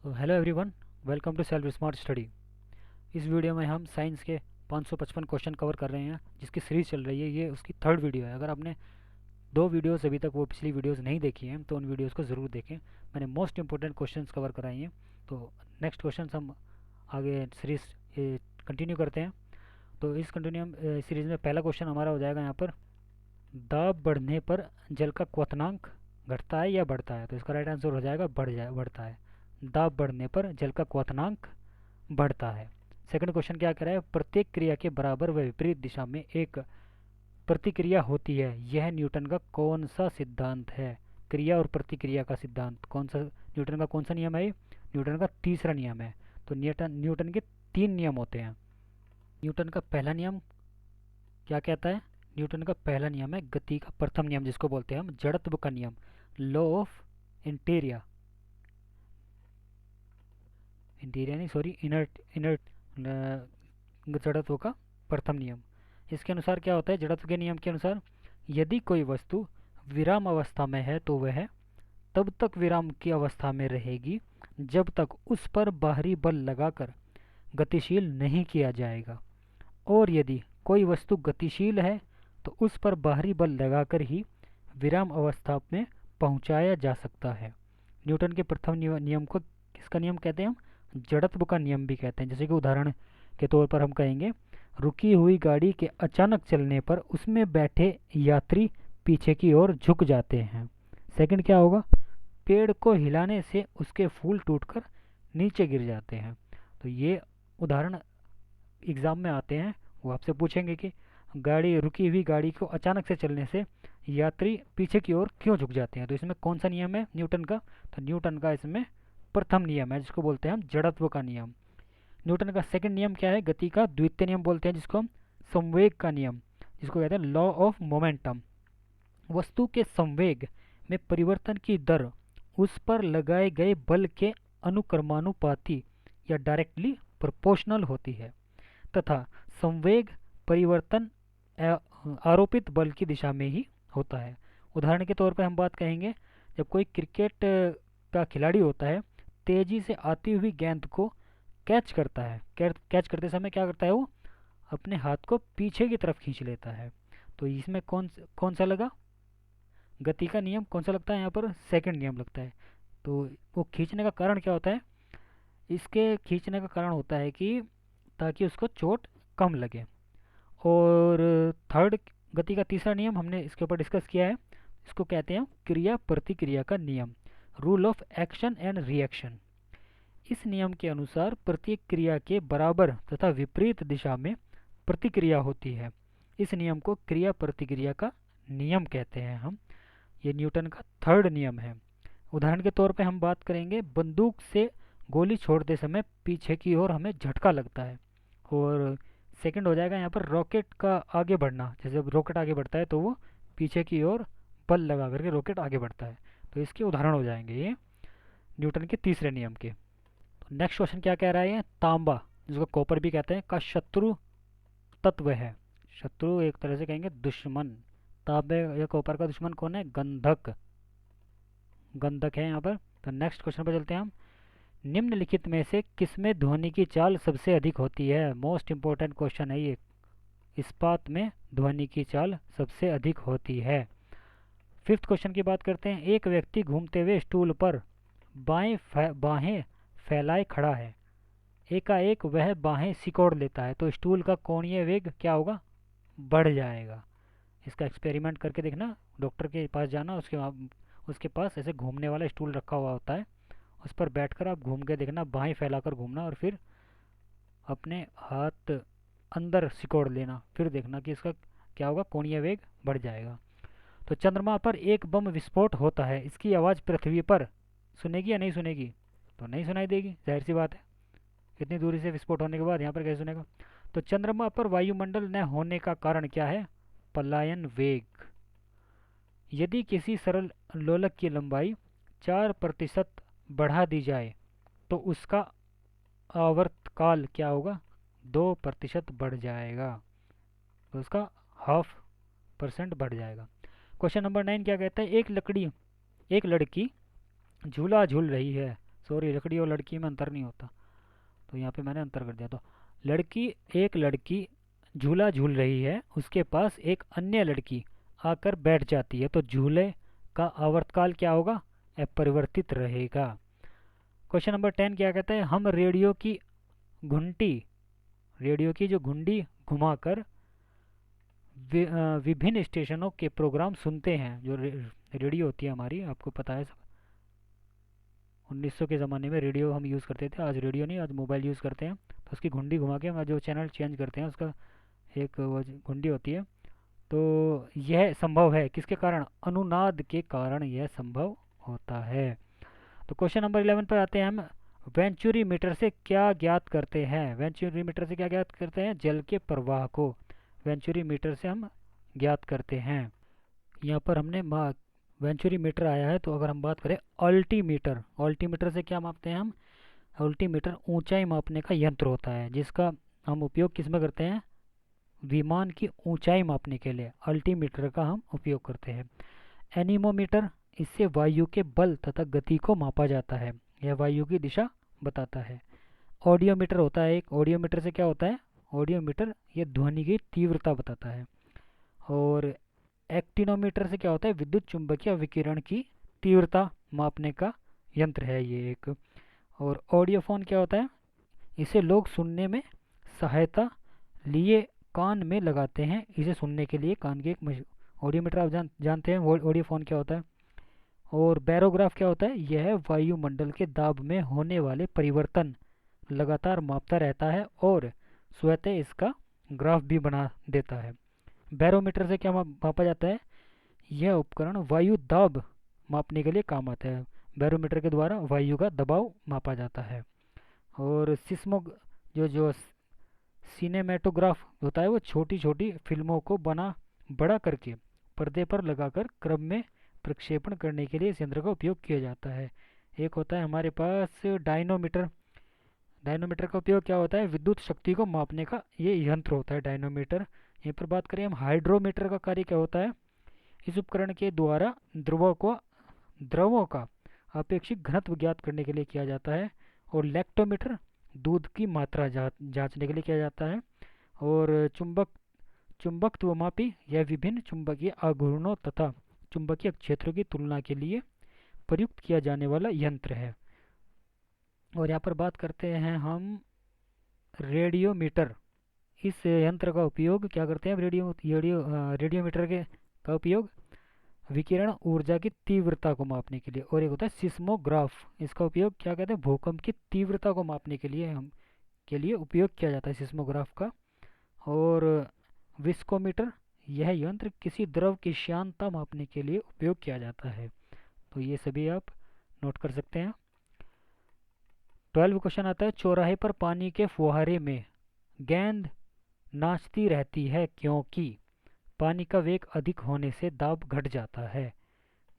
Hello everyone, welcome to self smart study. इस video में हम साइंस के 555 क्वेश्चन कवर कर रहे हैं, जिसकी सीरीज़ चल रही है। ये उसकी थर्ड वीडियो है। अगर आपने दो वीडियोस अभी तक वो पिछली वीडियोस नहीं देखी हैं तो उन वीडियोस को ज़रूर देखें। मैंने मोस्ट इंपॉर्टेंट क्वेश्चंस कवर कराए हैं। तो नेक्स्ट क्वेश्चन हम आगे सीरीज़ कंटिन्यू करते हैं। तो इस कंटिन्यू सीरीज़ में पहला क्वेश्चन हमारा हो जाएगा यहाँ पर, दाब बढ़ने पर जल का क्वथनांक घटता है या बढ़ता है? तो इसका राइट आंसर हो जाएगा बढ़ता है। दाब बढ़ने पर जल का क्वथनांक बढ़ता है। सेकंड क्वेश्चन क्या कह रहा है, प्रत्येक क्रिया के बराबर व विपरीत दिशा में एक प्रतिक्रिया होती है, यह न्यूटन का कौन सा सिद्धांत है? क्रिया और प्रतिक्रिया का सिद्धांत कौन सा, न्यूटन का कौन सा नियम है? न्यूटन का तीसरा नियम है। तो न्यूटन के तीन नियम होते हैं। न्यूटन का पहला नियम क्या कहता है? न्यूटन का पहला नियम है गति का प्रथम नियम, जिसको बोलते हैं हम जड़त्व का नियम, लॉ ऑफ इंटीरिया इंटीरिया नहीं सॉरी इनर्ट इनर्ट जड़त्व का प्रथम नियम। इसके अनुसार क्या होता है? जड़त्व के नियम के अनुसार यदि कोई वस्तु विराम अवस्था में है तो वह तब तक विराम की अवस्था में रहेगी जब तक उस पर बाहरी बल लगाकर गतिशील नहीं किया जाएगा, और यदि कोई वस्तु गतिशील है तो उस पर बाहरी बल लगाकर ही विराम अवस्था में पहुंचाया जा सकता है। न्यूटन के प्रथम नियम को किसका नियम कहते हैं? हम जड़त्व का नियम भी कहते हैं। जैसे कि उदाहरण के तौर पर हम कहेंगे, रुकी हुई गाड़ी के अचानक चलने पर उसमें बैठे यात्री पीछे की ओर झुक जाते हैं। सेकंड क्या होगा? पेड़ को हिलाने से उसके फूल टूटकर नीचे गिर जाते हैं। तो ये उदाहरण एग्जाम में आते हैं। वो आपसे पूछेंगे कि रुकी हुई गाड़ी को अचानक से चलने से यात्री पीछे की ओर क्यों झुक जाते हैं? तो इसमें कौन सा नियम है न्यूटन का? तो न्यूटन का इसमें प्रथम नियम है, जिसको बोलते हैं हम जड़त्व का नियम। न्यूटन का सेकंड नियम क्या है? गति का द्वितीय नियम बोलते हैं, जिसको हम संवेग का नियम, जिसको कहते हैं लॉ ऑफ मोमेंटम। वस्तु के संवेग में परिवर्तन की दर उस पर लगाए गए बल के अनुक्रमानुपाती या डायरेक्टली प्रोपोर्शनल होती है, तथा संवेग परिवर्तन आरोपित बल की दिशा में ही होता है। उदाहरण के तौर पर हम बात कहेंगे, जब कोई क्रिकेट का खिलाड़ी होता है, तेजी से आती हुई गेंद को कैच करता है, कैच करते समय क्या करता है? वो अपने हाथ को पीछे की तरफ खींच लेता है। तो इसमें कौन सा लगा? गति का नियम कौन सा लगता है यहाँ पर? सेकंड नियम लगता है। तो वो खींचने का कारण क्या होता है? इसके खींचने का कारण होता है कि ताकि उसको चोट कम लगे। और थर्ड, गति का तीसरा नियम हमने इसके ऊपर डिस्कस किया है, इसको कहते हैं क्रिया प्रतिक्रिया का नियम, rule of action and reaction. इस नियम के अनुसार प्रत्येक क्रिया के बराबर तथा विपरीत दिशा में प्रतिक्रिया होती है। इस नियम को क्रिया प्रतिक्रिया का नियम कहते हैं हम। ये न्यूटन का थर्ड नियम है। उदाहरण के तौर पे हम बात करेंगे, बंदूक से गोली छोड़ते समय पीछे की ओर हमें झटका लगता है। और सेकंड हो जाएगा यहाँ पर रॉकेट का आगे बढ़ना। जैसे जब रॉकेट आगे बढ़ता है तो वो पीछे की ओर बल लगा करके रॉकेट आगे बढ़ता है। तो इसके उदाहरण हो जाएंगे ये न्यूटन के तीसरे नियम के। तो नेक्स्ट क्वेश्चन क्या कह रहा है? तांबा, जिसको कॉपर भी कहते हैं, का शत्रु तत्व है। शत्रु एक तरह से कहेंगे दुश्मन। तांबे या कॉपर का दुश्मन कौन है? गंधक। गंधक है यहाँ पर। तो नेक्स्ट क्वेश्चन पर चलते हैं हम। निम्नलिखित में से किसमें ध्वनि की चाल सबसे अधिक होती है? मोस्ट इंपॉर्टेंट क्वेश्चन है ये। इस्पात में ध्वनि की चाल सबसे अधिक होती है। फिफ्थ क्वेश्चन की बात करते हैं। एक व्यक्ति घूमते हुए स्टूल पर बाहें फैलाए खड़ा है। एकाएक वह बाहें सिकोड़ लेता है तो स्टूल का कोणीय वेग क्या होगा? बढ़ जाएगा। इसका एक्सपेरिमेंट करके देखना। डॉक्टर के पास जाना, उसके पास ऐसे घूमने वाला स्टूल रखा हुआ होता है, उस पर बैठकर आप घूम के देखना, बाहें फैलाकर घूमना और फिर अपने हाथ अंदर सिकोड़ लेना, फिर देखना कि इसका क्या होगा? कोणीय वेग बढ़ जाएगा। तो चंद्रमा पर एक बम विस्फोट होता है, इसकी आवाज़ पृथ्वी पर सुनेगी या नहीं सुनेगी? तो नहीं सुनाई देगी, जाहिर सी बात है। इतनी दूरी से विस्फोट होने के बाद यहाँ पर कैसे सुनेगा? तो चंद्रमा पर वायुमंडल न होने का कारण क्या है? पलायन वेग। यदि किसी सरल लोलक की लंबाई 4% बढ़ा दी जाए तो उसका आवर्तकाल क्या होगा? 2% बढ़ जाएगा। तो उसका 0.5% बढ़ जाएगा। क्वेश्चन नंबर 9 क्या कहता है? एक लड़की झूला झूल रही है, सॉरी, लकड़ी और लड़की में अंतर नहीं होता, तो यहाँ पे मैंने अंतर कर दिया। तो लड़की, एक लड़की झूला झूल रही है, उसके पास एक अन्य लड़की आकर बैठ जाती है, तो झूले का आवर्तकाल क्या होगा? अपरिवर्तित रहेगा। क्वेश्चन नंबर 10 क्या कहता है? हम रेडियो की घंटी, रेडियो की जो घुंडी घुमाकर विभिन्न स्टेशनों के प्रोग्राम सुनते हैं। जो रेडियो होती है हमारी, आपको पता है, 1900 के ज़माने में रेडियो हम यूज़ करते थे, आज रेडियो नहीं, आज मोबाइल यूज़ करते हैं। तो उसकी घुंडी घुमा के हम जो चैनल चेंज करते हैं, उसका एक वो घुंडी होती है। तो यह संभव है किसके कारण? अनुनाद के कारण यह संभव होता है। तो क्वेश्चन नंबर 11 पर आते हैं हम। वेंचुरी मीटर से क्या ज्ञात करते हैं? वेंचुरी मीटर से क्या ज्ञात करते हैं? जल के प्रवाह को वेंचुरी मीटर से हम ज्ञात करते हैं। यहाँ पर हमने वेंचुरी मीटर आया है, तो अगर हम बात करें अल्टीमीटर, अल्टीमीटर से क्या मापते हैं हम? अल्टीमीटर ऊंचाई मापने का यंत्र होता है, जिसका हम उपयोग किस में करते हैं? विमान की ऊंचाई मापने के लिए अल्टीमीटर का हम उपयोग करते हैं। एनीमोमीटर, इससे वायु के बल तथा गति को मापा जाता है, यह वायु की दिशा बताता है। ऑडियोमीटर होता है एक, ऑडियोमीटर से क्या होता है? ऑडियोमीटर ये ध्वनि की तीव्रता बताता है। और एक्टिनोमीटर से क्या होता है? विद्युत चुंबकीय विकिरण की तीव्रता मापने का यंत्र है ये एक। और ऑडियोफोन क्या होता है? इसे लोग सुनने में सहायता लिए कान में लगाते हैं, इसे सुनने के लिए कान के एक ऑडियोमीटर आप जानते हैं ऑडियोफोन क्या होता है। और बैरोग्राफ क्या होता है? यह वायुमंडल के दाब में होने वाले परिवर्तन लगातार मापता रहता है और स्वतः इसका ग्राफ भी बना देता है। बैरोमीटर से क्या मापा जाता है? यह उपकरण वायु दाब मापने के लिए काम आता है, बैरोमीटर के द्वारा वायु का दबाव मापा जाता है। और सिस्मो जो सिनेमेटोग्राफ होता है, वो छोटी छोटी फिल्मों को बड़ा करके पर्दे पर लगाकर क्रम में प्रक्षेपण करने के लिए इस यंत्र का उपयोग किया जाता है। एक होता है हमारे पास डायनोमीटर। डायनोमीटर का उपयोग क्या होता है? विद्युत शक्ति को मापने का ये यंत्र होता है डायनोमीटर। यहीं पर बात करें हम हाइड्रोमीटर का कार्य क्या होता है? इस उपकरण के द्वारा द्रवों का अपेक्षित घनत्व ज्ञात करने के लिए किया जाता है। और लैक्टोमीटर दूध की मात्रा जांचने के लिए किया जाता है। और चुंबकत्व मापी, यह विभिन्न चुंबकीय आघूर्णों तथा चुंबकीय क्षेत्रों की तुलना के लिए प्रयुक्त किया जाने वाला यंत्र है। और यहाँ पर बात करते हैं हम रेडियोमीटर। इस यंत्र का उपयोग क्या करते हैं? रेडियोमीटर के का उपयोग विकिरण ऊर्जा की तीव्रता को मापने के लिए। और एक होता है सिस्मोग्राफ, इसका उपयोग क्या कहते हैं? भूकंप की तीव्रता को मापने के लिए उपयोग किया जाता है सिस्मोग्राफ का। और विस्कोमीटर, यह यंत्र किसी द्रव की श्यानता मापने के लिए उपयोग किया जाता है। तो ये सभी आप नोट कर सकते हैं। 12 क्वेश्चन आता है, चौराहे पर पानी के फुहारे में गेंद नाचती रहती है क्योंकि पानी का वेग अधिक होने से दाब घट जाता है,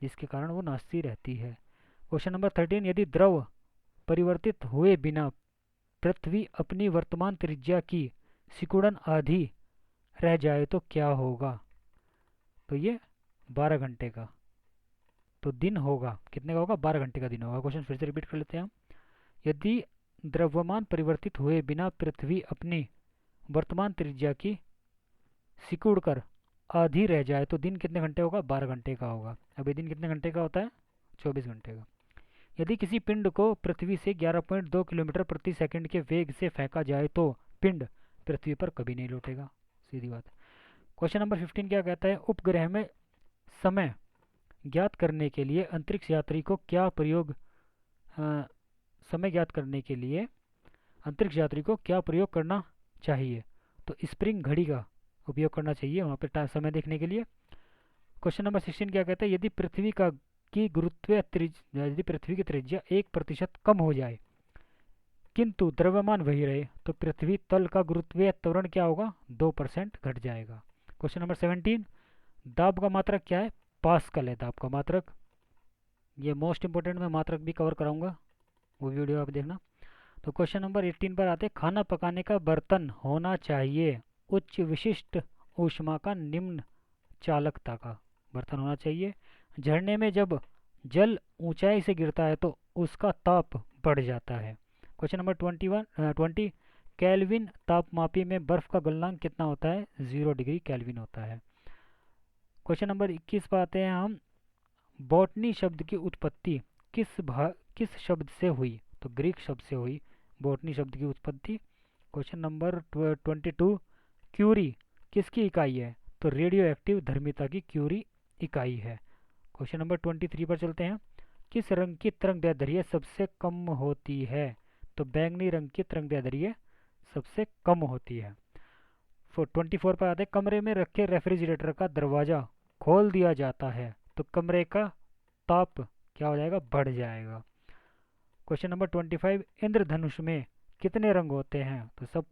जिसके कारण वो नाचती रहती है। क्वेश्चन नंबर 13, यदि द्रव परिवर्तित हुए बिना पृथ्वी अपनी वर्तमान त्रिज्या की सिकुड़न आधी रह जाए तो क्या होगा? तो ये 12 घंटे का तो दिन होगा। कितने का होगा? 12 घंटे का दिन होगा। क्वेश्चन फिर से रिपीट कर लेते हैं हम। यदि द्रव्यमान परिवर्तित हुए बिना पृथ्वी अपनी वर्तमान त्रिज्या की सिकुड़ कर आधी रह जाए तो दिन कितने घंटे होगा? 12 घंटे का होगा। अभी दिन कितने घंटे का होता है? 24 घंटे का। यदि किसी पिंड को पृथ्वी से 11.2 किलोमीटर प्रति सेकंड के वेग से फेंका जाए तो पिंड पृथ्वी पर कभी नहीं लौटेगा, सीधी बात। क्वेश्चन नंबर 15 क्या कहता है? उपग्रह में समय ज्ञात करने के लिए अंतरिक्ष यात्री को क्या प्रयोग समय ज्ञात करने के लिए अंतरिक्ष यात्री को क्या प्रयोग करना चाहिए? तो स्प्रिंग घड़ी का उपयोग करना चाहिए वहाँ पे समय देखने के लिए। क्वेश्चन नंबर 16 क्या कहता है? यदि पृथ्वी की त्रिज्या 1% कम हो जाए किंतु द्रव्यमान वही रहे तो पृथ्वी तल का गुरुत्वीय त्वरण क्या होगा? 2% घट जाएगा। क्वेश्चन नंबर 17, दाब का मात्रक क्या है? पास्कल है दाब का मात्रक। ये मोस्ट इंपोर्टेंट, मैं मात्रक भी कवर कराऊंगा, वो वीडियो आप देखना। तो क्वेश्चन नंबर 18 पर आते, खाना पकाने का बर्तन होना चाहिए उच्च विशिष्ट ऊष्मा का, निम्न चालकता का बर्तन होना चाहिए। झरने में जब जल ऊंचाई से गिरता है तो उसका ताप बढ़ जाता है। क्वेश्चन नंबर 20 केल्विन तापमापी में बर्फ का गलनांक कितना होता है? 0 डिग्री केल्विन होता है। क्वेश्चन नंबर 21 पर आते हैं हम। बॉटनी शब्द की उत्पत्ति किस शब्द से हुई? तो ग्रीक शब्द से हुई बॉटनी शब्द की उत्पत्ति। क्वेश्चन नंबर 22 क्यूरी किसकी इकाई है? तो रेडियो एक्टिव धर्मिता की क्यूरी इकाई है। क्वेश्चन नंबर 23 पर चलते हैं। किस रंग की तरंगदैर्ध्य सबसे कम होती है? तो बैंगनी रंग की तरंगदैर्ध्य सबसे कम होती है। 24 पर आते हैं। कमरे में रखे रेफ्रिजरेटर का दरवाजा खोल दिया जाता है तो कमरे का ताप क्या हो जाएगा? बढ़ जाएगा। क्वेश्चन नंबर 25 इंद्रधनुष में कितने रंग होते हैं? तो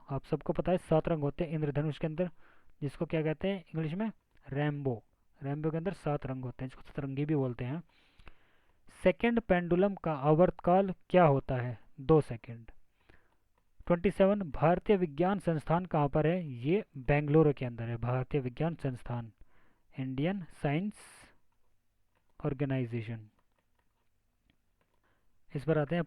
आप सबको पता है 7 रंग होते हैं इंद्रधनुष के अंदर, जिसको क्या कहते हैं इंग्लिश में? रेनबो। रेनबो के अंदर 7 रंग होते हैं, जिसको सतरंगी भी बोलते हैं। सेकंड पेंडुलम का आवर्तकाल क्या होता है? 2 सेकंड। 27 भारतीय विज्ञान संस्थान कहाँ पर है? ये बेंगलुरु के अंदर है, भारतीय विज्ञान संस्थान, इंडियन साइंस ऑर्गेनाइजेशन। इस पर आते हैं।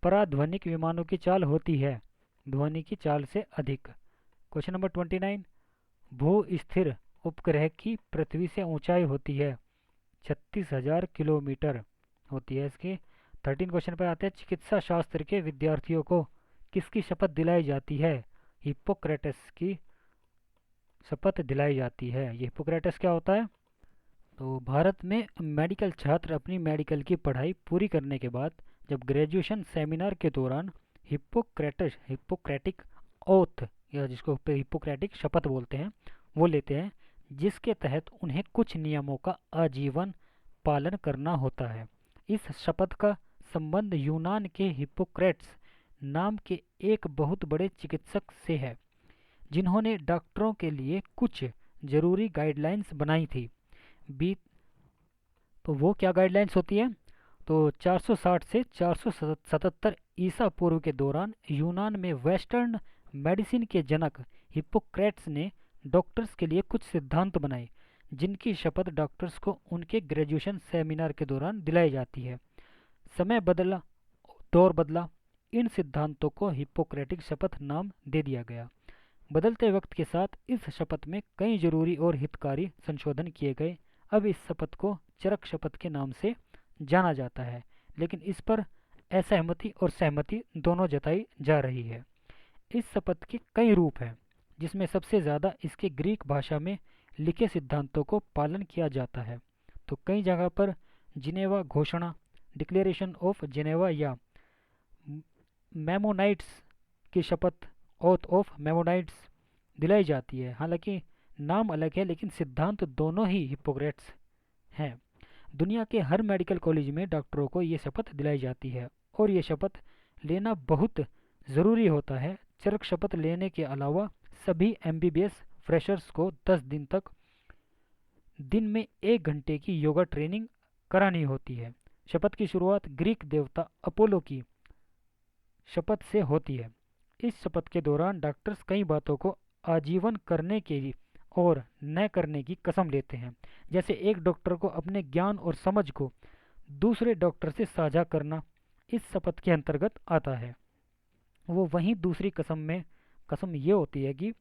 पराध्वनिक विमानों की चाल होती है ध्वनि की चाल से अधिक। क्वेश्चन नंबर 29 भू स्थिर उपग्रह की पृथ्वी से ऊंचाई होती है 36,000 किलोमीटर होती है इसकी। 13 क्वेश्चन पर आते हैं। चिकित्सा शास्त्र के विद्यार्थियों को किसकी शपथ दिलाई जाती है? हिप्पोक्रेटस की शपथ दिलाई जाती है। ये हिप्पोक्रेटस क्या होता है? तो भारत में मेडिकल छात्र अपनी मेडिकल की पढ़ाई पूरी करने के बाद जब ग्रेजुएशन सेमिनार के दौरान हिप्पोक्रेटिक ओथ या जिसको हिप्पोक्रेटिक शपथ बोलते हैं वो लेते हैं, जिसके तहत उन्हें कुछ नियमों का आजीवन पालन करना होता है। इस शपथ का संबंध यूनान के हिप्पोक्रेट्स नाम के एक बहुत बड़े चिकित्सक से है, जिन्होंने डॉक्टरों के लिए कुछ जरूरी गाइडलाइंस बनाई थी। बी तो वो क्या गाइडलाइंस होती है? तो 460 से 477 ईसा पूर्व के दौरान यूनान में वेस्टर्न मेडिसिन के जनक हिप्पोक्रेट्स ने डॉक्टर्स के लिए कुछ सिद्धांत बनाए, जिनकी शपथ डॉक्टर्स को उनके ग्रेजुएशन सेमिनार के दौरान दिलाई जाती है। समय बदला, दौर बदला, इन सिद्धांतों को हिप्पोक्रेटिक शपथ नाम दे दिया गया। बदलते वक्त के साथ इस शपथ में कई जरूरी और हितकारी संशोधन किए गए। अब इस शपथ को चरक शपथ के नाम से जाना जाता है, लेकिन इस पर असहमति और सहमति दोनों जताई जा रही है। इस शपथ के कई रूप हैं, जिसमें सबसे ज़्यादा इसके ग्रीक भाषा में लिखे सिद्धांतों को पालन किया जाता है। तो कई जगह पर जिनेवा घोषणा, डिक्लेरेशन ऑफ जिनेवा या मेमोनाइट्स की शपथ, ओथ ऑफ मेमोनाइट्स दिलाई जाती है। हालांकि नाम अलग है, लेकिन सिद्धांत दोनों ही हिप्पोक्रेट्स हैं। दुनिया के हर मेडिकल कॉलेज में डॉक्टरों को ये शपथ दिलाई जाती है और ये शपथ लेना बहुत ज़रूरी होता है। चरक शपथ लेने के अलावा सभी एमबीबीएस फ्रेशर्स को 10 दिन तक दिन में 1 घंटे की योगा ट्रेनिंग करानी होती है। शपथ की शुरुआत ग्रीक देवता अपोलो की शपथ से होती है। इस शपथ के दौरान डॉक्टर्स कई बातों को आजीवन करने के लिए और न करने की कसम लेते हैं। जैसे एक डॉक्टर को अपने ज्ञान और समझ को दूसरे डॉक्टर से साझा करना इस शपथ के अंतर्गत आता है। वो वहीं दूसरी कसम ये होती है कि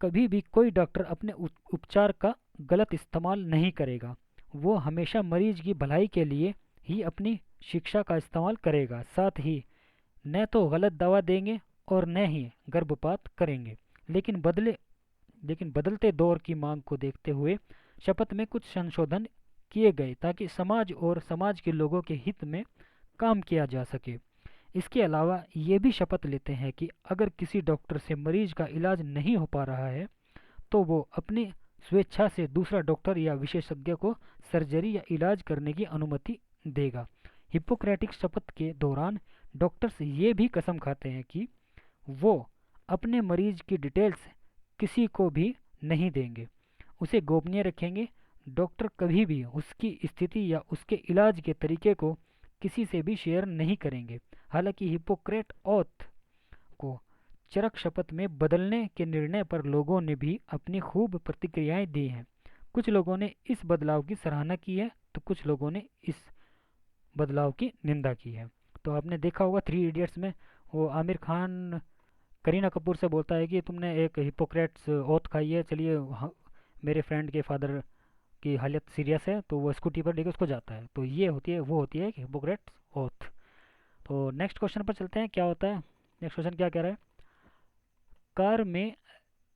कभी भी कोई डॉक्टर अपने उपचार का गलत इस्तेमाल नहीं करेगा। वो हमेशा मरीज की भलाई के लिए ही अपनी शिक्षा का इस्तेमाल करेगा। साथ ही न तो गलत दवा देंगे और न ही गर्भपात करेंगे। लेकिन बदलते दौर की मांग को देखते हुए शपथ में कुछ संशोधन किए गए ताकि समाज और समाज के लोगों के हित में काम किया जा सके। इसके अलावा ये भी शपथ लेते हैं कि अगर किसी डॉक्टर से मरीज का इलाज नहीं हो पा रहा है तो वो अपनी स्वेच्छा से दूसरा डॉक्टर या विशेषज्ञ को सर्जरी या इलाज करने की अनुमति देगा। हिप्पोक्रेटिक शपथ के दौरान डॉक्टर्स ये भी कसम खाते हैं कि वो अपने मरीज की डिटेल्स किसी को भी नहीं देंगे, उसे गोपनीय रखेंगे। डॉक्टर कभी भी उसकी स्थिति या उसके इलाज के तरीके को किसी से भी शेयर नहीं करेंगे। हालांकि हिप्पोक्रेट ओथ को चरक शपथ में बदलने के निर्णय पर लोगों ने भी अपनी खूब प्रतिक्रियाएं दी हैं। कुछ लोगों ने इस बदलाव की सराहना की है तो कुछ लोगों ने बदलाव की निंदा की है। तो आपने देखा होगा थ्री इडियट्स में वो आमिर खान करीना कपूर से बोलता है कि तुमने एक हिपोक्रेट्स ओथ खाई है, चलिए मेरे फ्रेंड के फादर की हालत सीरियस है, तो वो स्कूटी पर लेके उसको जाता है। तो ये होती है, वो होती है कि हिपोक्रेट्स ओथ। तो नेक्स्ट क्वेश्चन पर चलते हैं, क्या होता है नेक्स्ट क्वेश्चन, क्या कह रहा है। कार में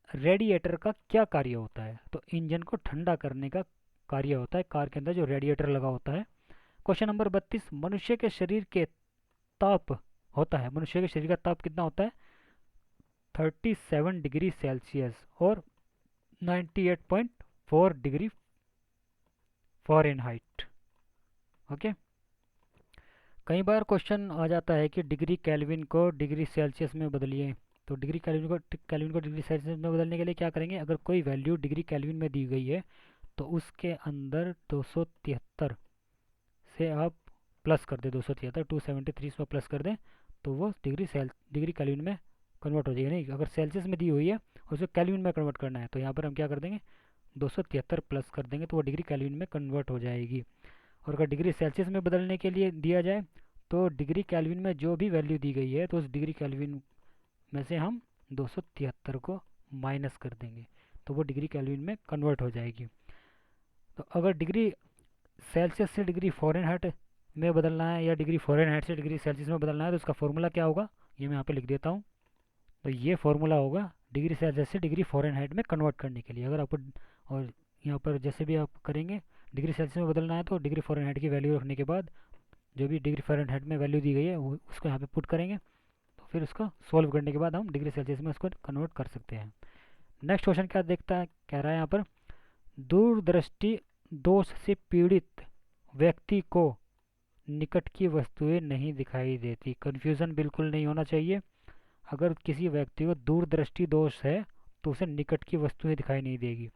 रेडिएटर का क्या कार्य होता है? तो इंजन को ठंडा करने का कार्य होता है कार के अंदर जो रेडिएटर लगा होता है। क्वेश्चन नंबर 32, मनुष्य के शरीर के ताप होता है, मनुष्य के शरीर का ताप कितना होता है? 37 डिग्री सेल्सियस और 98.4 डिग्री फ़ारेनहाइट। ओके। कई बार क्वेश्चन आ जाता है कि डिग्री केल्विन को डिग्री सेल्सियस में बदलिए। तो डिग्री केल्विन को डिग्री सेल्सियस में बदलने के लिए क्या करेंगे, अगर कोई वैल्यू डिग्री केल्विन में दी गई है तो उसके अंदर 273 से आप प्लस कर दें, 273 273 इसमें प्लस कर दें, तो वो डिग्री केल्विन में कन्वर्ट हो जाएगी। नहीं, अगर सेल्सियस में दी हुई है और उसे केल्विन में कन्वर्ट करना है तो यहाँ पर हम क्या कर देंगे, 273 प्लस कर देंगे तो वो डिग्री केल्विन में कन्वर्ट हो जाएगी। और अगर डिग्री सेल्सियस में बदलने के लिए दिया जाए तो डिग्री केल्विन में जो भी वैल्यू दी गई है तो उस डिग्री केल्विन में से हम 273 को माइनस कर देंगे तो वो डिग्री केल्विन में कन्वर्ट हो जाएगी। तो अगर डिग्री सेल्सियस से डिग्री फ़ारेनहाइट में बदलना है या डिग्री फ़ारेनहाइट से डिग्री सेल्सियस में बदलना है तो उसका फॉर्मूला क्या होगा, ये मैं यहाँ पे लिख देता हूँ। तो ये फॉर्मूला होगा डिग्री सेल्सियस से डिग्री फ़ारेनहाइट में कन्वर्ट करने के लिए। अगर आपको और यहाँ पर जैसे भी आप करेंगे डिग्री सेल्सियस में बदलना है तो डिग्री फ़ारेनहाइट की वैल्यू रखने के बाद जो भी डिग्री फ़ारेनहाइट में वैल्यू दी गई है उसको यहाँ पे पुट करेंगे, तो फिर उसको सॉल्व करने के बाद हम डिग्री सेल्सियस में उसको कन्वर्ट कर सकते हैं। नेक्स्ट क्वेश्चन क्या देखता है, कह रहा है यहाँ पर, दूरदृष्टि दोष से पीड़ित व्यक्ति को निकट की वस्तुएं नहीं दिखाई देती। कन्फ्यूज़न बिल्कुल नहीं होना चाहिए। अगर किसी व्यक्ति को दूरदृष्टि दोष है तो उसे निकट की वस्तुएं दिखाई नहीं देगी।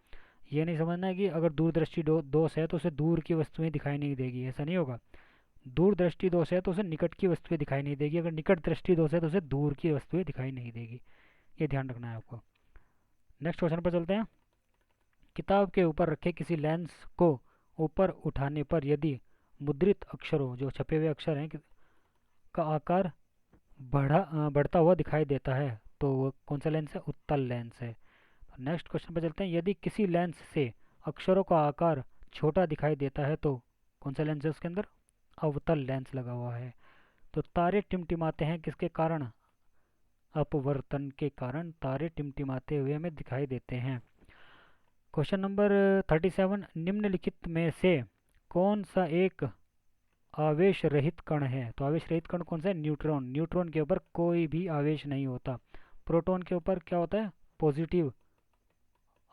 ये नहीं समझना है कि अगर दूरदृष्टि दोष है तो उसे दूर की वस्तुएं दिखाई नहीं देगी, ऐसा नहीं होगा। दूरदृष्टि दोष है तो उसे निकट की वस्तुएं दिखाई नहीं देगी, अगर निकट दृष्टि दोष है तो उसे दूर की वस्तुएं दिखाई नहीं देगी। ये ध्यान रखना है आपको। नेक्स्ट क्वेश्चन पर चलते हैं। किताब के ऊपर रखे किसी लेंस को ऊपर उठाने पर यदि मुद्रित अक्षरों, जो छपे हुए अक्षर हैं, का आकार बढ़ता हुआ दिखाई देता है तो वो कौन सा लेंस है? उत्तल लेंस है। नेक्स्ट क्वेश्चन पर चलते हैं। यदि किसी लेंस से अक्षरों का आकार छोटा दिखाई देता है तो कौन सा लेंस है उसके अंदर? अवतल लेंस लगा हुआ है। तो तारे टिमटिमाते हैं किसके कारण? अपवर्तन के कारण तारे टिमटिमाते हुए हमें दिखाई देते हैं। क्वेश्चन नंबर 37, निम्नलिखित में से कौन सा एक आवेश रहित कण है? तो आवेश रहित कण कौन सा है? न्यूट्रॉन। न्यूट्रॉन के ऊपर कोई भी आवेश नहीं होता। प्रोटॉन के ऊपर क्या होता है? पॉजिटिव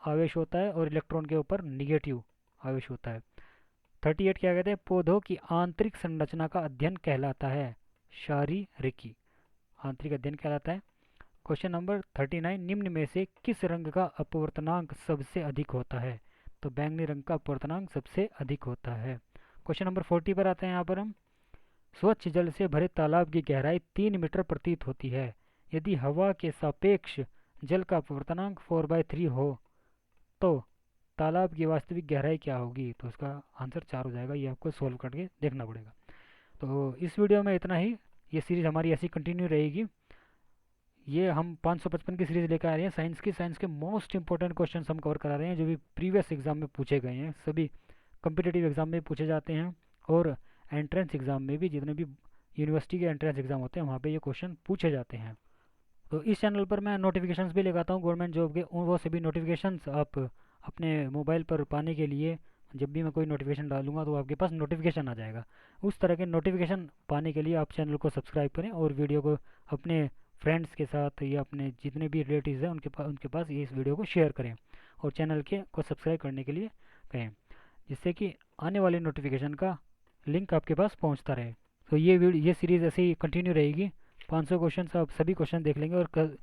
आवेश होता है और इलेक्ट्रॉन के ऊपर निगेटिव आवेश होता है। 38 क्या कहते हैं? पौधों की आंतरिक संरचना का अध्ययन कहलाता है शारीरिकी। आंतरिक अध्ययन कहलाता है। क्वेश्चन नंबर 39, निम्न में से किस रंग का अपवर्तनांक सबसे अधिक होता है? तो बैंगनी रंग का अपवर्तनांक सबसे अधिक होता है। क्वेश्चन नंबर 40 पर आते हैं। यहाँ पर हम, स्वच्छ जल से भरे तालाब की गहराई 3 मीटर प्रतीत होती है। यदि हवा के सापेक्ष जल का अपवर्तनांक 4/3 हो तो तालाब की वास्तविक गहराई क्या होगी? तो उसका आंसर 4 हो जाएगा। ये आपको सोल्व करके देखना पड़ेगा। तो इस वीडियो में इतना ही। ये सीरीज़ हमारी ऐसी कंटिन्यू रहेगी। ये हम 555 की सीरीज़ लेकर आ रहे हैं साइंस की। साइंस के मोस्ट इंपॉर्टेंट क्वेश्चन हम कवर करा रहे हैं जो भी प्रीवियस एग्जाम में पूछे गए हैं, सभी कम्पिटेटिव एग्जाम में पूछे जाते हैं और एंट्रेंस एग्ज़ाम में भी, जितने भी यूनिवर्सिटी के एंट्रेंस एग्ज़ाम होते हैं वहाँ पे ये क्वेश्चन पूछे जाते हैं। तो इस चैनल पर मैं नोटिफिकेशंस भी लगाता हूँ गवर्नमेंट जॉब के, वो सभी नोटिफिकेशंस आप अपने मोबाइल पर पाने के लिए जब भी मैं कोई नोटिफिकेशन डालूंगा तो आपके पास नोटिफिकेशन आ जाएगा। उस तरह के नोटिफिकेशन पाने के लिए आप चैनल को सब्सक्राइब करें और वीडियो को अपने फ्रेंड्स के साथ या अपने जितने भी रिलेटिव्स हैं उनके पास इस वीडियो को शेयर करें और चैनल के को सब्सक्राइब करने के लिए कहें, जिससे कि आने वाले नोटिफिकेशन का लिंक आपके पास पहुंचता रहे। तो ये सीरीज़ ऐसे ही कंटिन्यू रहेगी। 500 क्वेश्चन आप सभी क्वेश्चन देख लेंगे और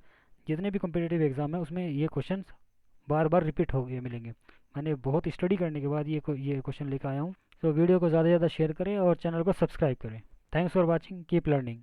जितने भी कम्पिटेटिव एग्जाम है उसमें ये क्वेश्चन बार बार रिपीट हो गए मिलेंगे। मैंने बहुत स्टडी करने के बाद ये क्वेश्चन लेकर आया हूँ। तो वीडियो को ज़्यादा से ज़्यादा शेयर करें और चैनल को सब्सक्राइब करें। Thanks for watching, keep learning.